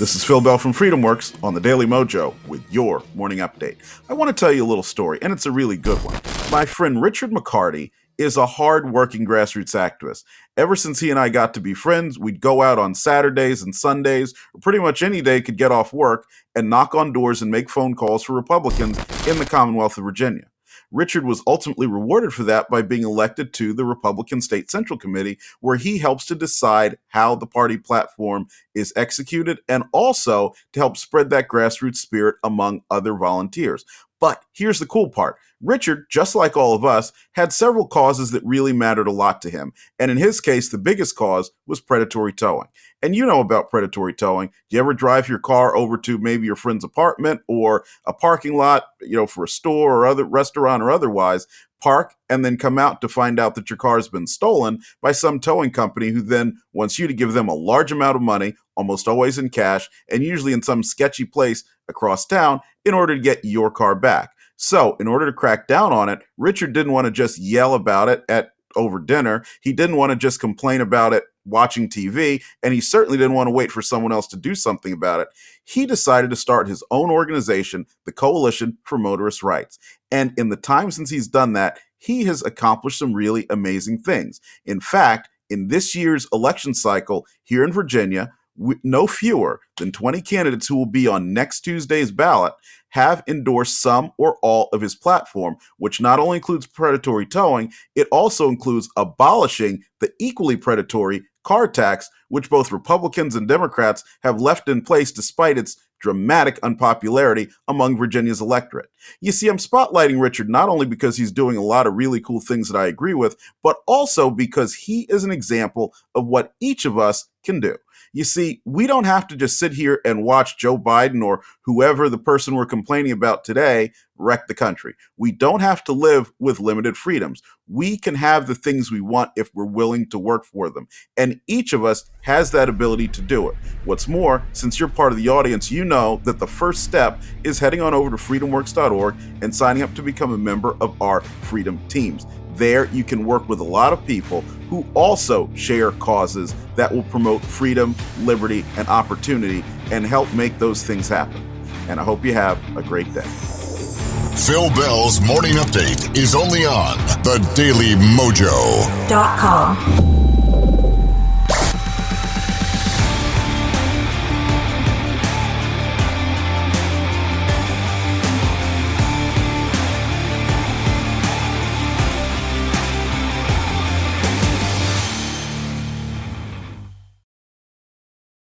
This is Phil Bell from Freedomworks on the Daily Mojo with your morning update. I want to tell you a little story, and it's a really good one. My friend Richard McCarty is a hard-working grassroots activist. Ever since he and I got to be friends, we'd go out on Saturdays and Sundays, or pretty much any day could get off work and knock on doors and make phone calls for Republicans in the Commonwealth of Virginia. Richard was ultimately rewarded for that by being elected to the Republican State Central Committee, where he helps to decide how the party platform is executed and also to help spread that grassroots spirit among other volunteers. But here's the cool part. Richard, just like all of us, had several causes that really mattered a lot to him. And in his case, the biggest cause was predatory towing. And you know about predatory towing. Do you ever drive your car over to maybe your friend's apartment or a parking lot, for a store or other restaurant or otherwise, park and then come out to find out that your car has been stolen by some towing company who then wants you to give them a large amount of money, almost always in cash, and usually in some sketchy place across town in order to get your car back. So in order to crack down on it, Richard didn't want to just yell about it over dinner. He didn't want to just complain about it watching TV, and he certainly didn't want to wait for someone else to do something about it. He decided to start his own organization, the Coalition for Motorist Rights. And in the time since he's done that, he has accomplished some really amazing things. In fact, in this year's election cycle here in Virginia, no fewer than 20 candidates who will be on next Tuesday's ballot have endorsed some or all of his platform, which not only includes predatory towing, it also includes abolishing the equally predatory car tax, which both Republicans and Democrats have left in place despite its dramatic unpopularity among Virginia's electorate. You see, I'm spotlighting Richard not only because he's doing a lot of really cool things that I agree with, but also because he is an example of what each of us can do. You see, we don't have to just sit here and watch Joe Biden or whoever the person we're complaining about today wreck the country. We don't have to live with limited freedoms. We can have the things we want if we're willing to work for them. And each of us has that ability to do it. What's more, since you're part of the audience, you know that the first step is heading on over to freedomworks.org and signing up to become a member of our Freedom Teams. There, you can work with a lot of people who also share causes that will promote freedom, liberty, and opportunity and help make those things happen. And I hope you have a great day. Phil Bell's Morning Update is only on thedailymojo.com.